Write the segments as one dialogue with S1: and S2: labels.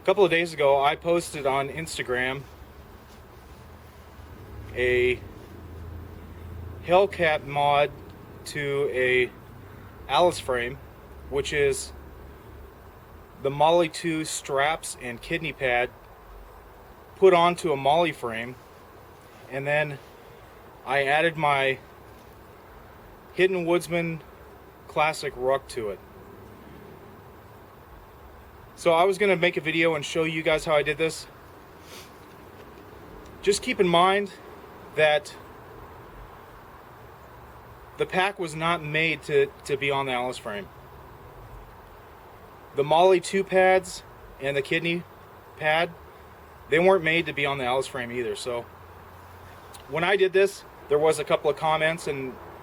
S1: A couple of days ago, I posted on Instagram a Hellcat mod to a Alice frame, which is the Molly 2 straps and kidney pad put onto a Molly frame, and then I added my hidden Woodsman classic ruck to it. So I was going to make a video and show you guys how I did this. Just keep in mind that the pack was not made to be on the Alice frame. The Molly 2 pads and the kidney pad, they weren't made to be on the Alice frame either. So when I did this, there was a couple of comments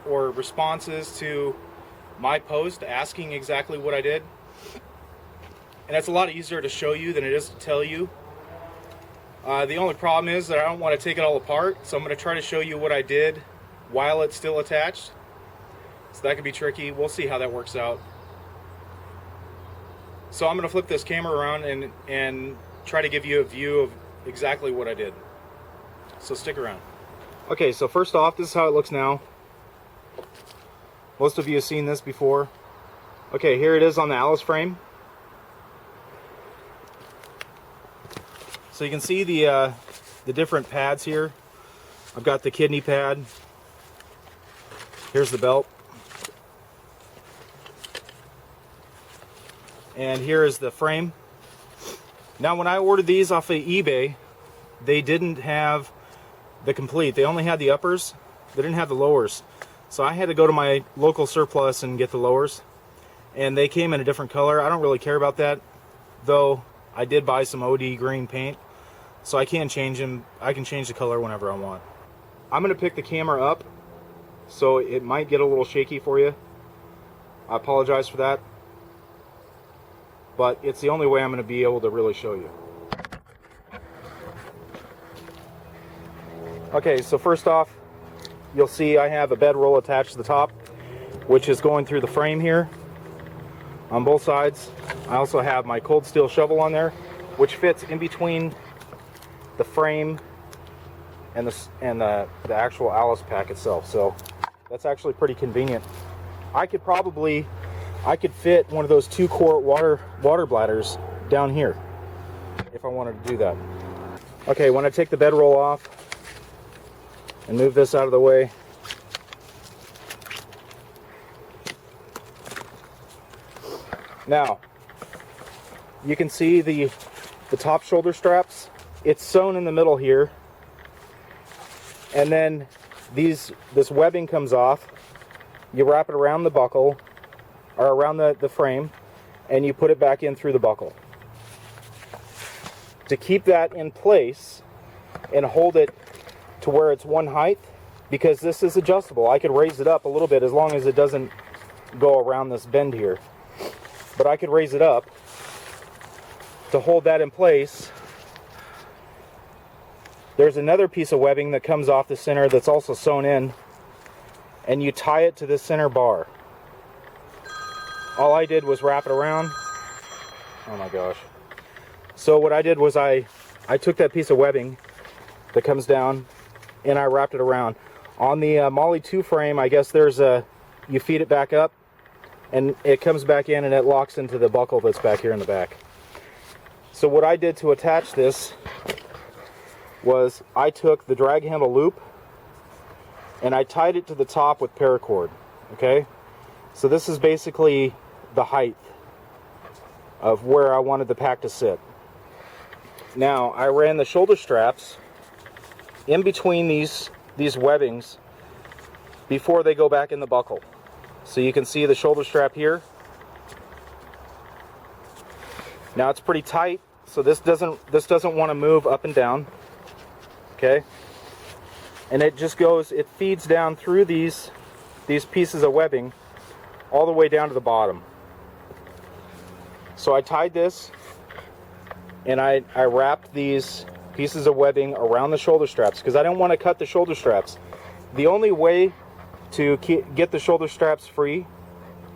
S1: or responses to my post asking exactly what I did. And it's a lot easier to show you than it is to tell you. The only problem is that I don't want to take it all apart, so I'm going to try to show you what I did while it's still attached. So that could be tricky. We'll see how that works out. So I'm going to flip this camera around and try to give you a view of exactly what I did. So stick around. Okay, so first off, this is how it looks now. Most of you have seen this before. Okay, here it is on the Alice frame. So you can see the different pads here. I've got the kidney pad. Here's the belt. And here is the frame. Now when I ordered these off of eBay, they didn't have the complete. They only had the uppers. They didn't have the lowers. So I had to go to my local surplus and get the lowers. And they came in a different color. I don't really care about that, though I did buy some OD green paint. So I can change them. I can change the color whenever I want. I'm going to pick the camera up, so it might get a little shaky for you. I apologize for that. But it's the only way I'm going to be able to really show you. Okay, so first off, you'll see I have a bedroll attached to the top, which is going through the frame here on both sides. I also have my cold steel shovel on there, which fits in between the frame and the actual Alice pack itself. So that's actually pretty convenient. I could fit one of those 2-quart water bladders down here if I wanted to do that. Okay, when I take the bedroll off and move this out of the way, now you can see the top shoulder straps. It's sewn in the middle here, and then this webbing comes off. You wrap it around the buckle, or around the frame, and you put it back in through the buckle. To keep that in place and hold it to where it's one height, because this is adjustable. I could raise it up a little bit as long as it doesn't go around this bend here. But I could raise it up to hold that in place. There's another piece of webbing that comes off the center that's also sewn in, and you tie it to the center bar. All I did was wrap it around. Oh my gosh. So what I did was I took that piece of webbing that comes down and I wrapped it around. On the Molly 2 frame, I guess you feed it back up and it comes back in and it locks into the buckle that's back here in the back. So what I did to attach this was I took the drag handle loop and I tied it to the top with paracord. Okay? So this is basically the height of where I wanted the pack to sit. Now I ran the shoulder straps in between these webbings before they go back in the buckle. So you can see the shoulder strap here. Now it's pretty tight, so this doesn't want to move up and down. Okay? And it feeds down through these pieces of webbing all the way down to the bottom. So I tied this and I wrapped these pieces of webbing around the shoulder straps because I don't want to cut the shoulder straps. The only way to get the shoulder straps free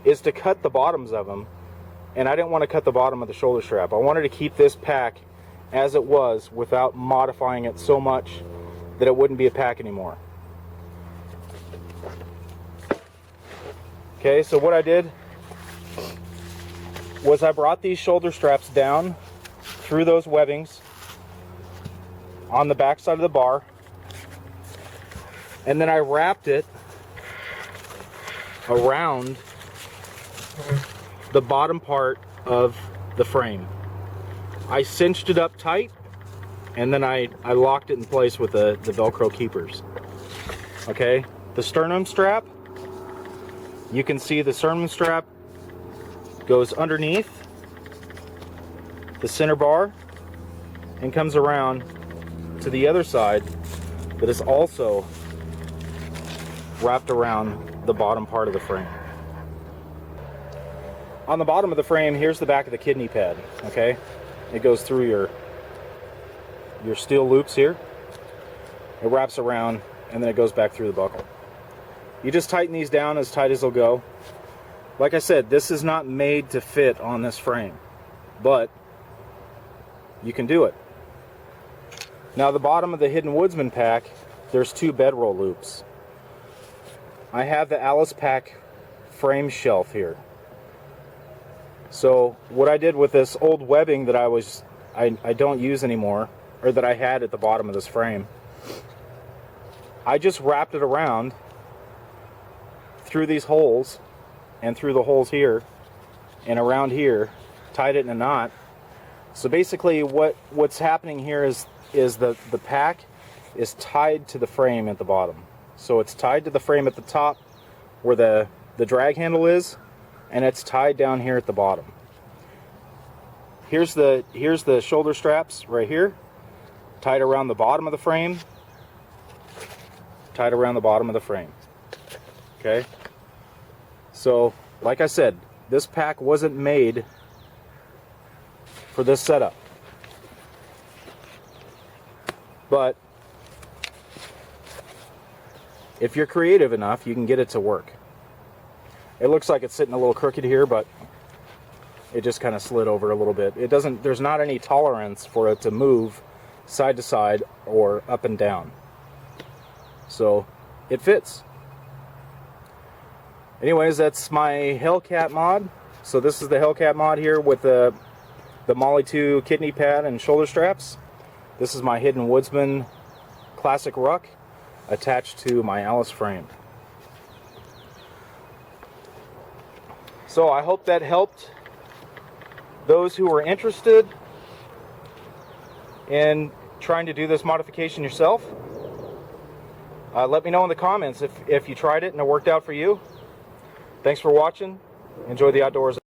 S1: is to cut the bottoms of them and I didn't want to cut the bottom of the shoulder strap. I wanted to keep this pack as it was without modifying it so much that it wouldn't be a pack anymore. Okay, so what I did was I brought these shoulder straps down through those webbings on the back side of the bar, and then I wrapped it around the bottom part of the frame. I cinched it up tight, and then I locked it in place with the Velcro keepers. Okay, the sternum strap, you can see the sternum strap goes underneath the center bar and comes around to the other side that is also wrapped around the bottom part of the frame. On the bottom of the frame, here's the back of the kidney pad, okay? It goes through your steel loops here. It wraps around, and then it goes back through the buckle. You just tighten these down as tight as they'll go. Like I said, this is not made to fit on this frame, but you can do it. Now, the bottom of the Hidden Woodsman pack, there's 2 bedroll loops. I have the Alice pack frame shelf here. So what I did with this old webbing that I don't use anymore, or that I had at the bottom of this frame, I just wrapped it around through these holes and through the holes here and around here, tied it in a knot. So basically what's happening here is the pack is tied to the frame at the bottom. So it's tied to the frame at the top where the drag handle is, and it's tied down here at the bottom. Here's the shoulder straps right here, tied around the bottom of the frame, tied around the bottom of the frame. Okay? So, like I said, this pack wasn't made for this setup. But if you're creative enough, you can get it to work. It looks like it's sitting a little crooked here, but it just kind of slid over a little bit. There's not any tolerance for it to move side to side or up and down. So it fits. Anyways, that's my Hellcat mod. So this is the Hellcat mod here with the Molly 2 kidney pad and shoulder straps. This is my Hidden Woodsman classic ruck attached to my Alice frame. So I hope that helped those who are interested in trying to do this modification yourself. Let me know in the comments if you tried it and it worked out for you. Thanks for watching. Enjoy the outdoors.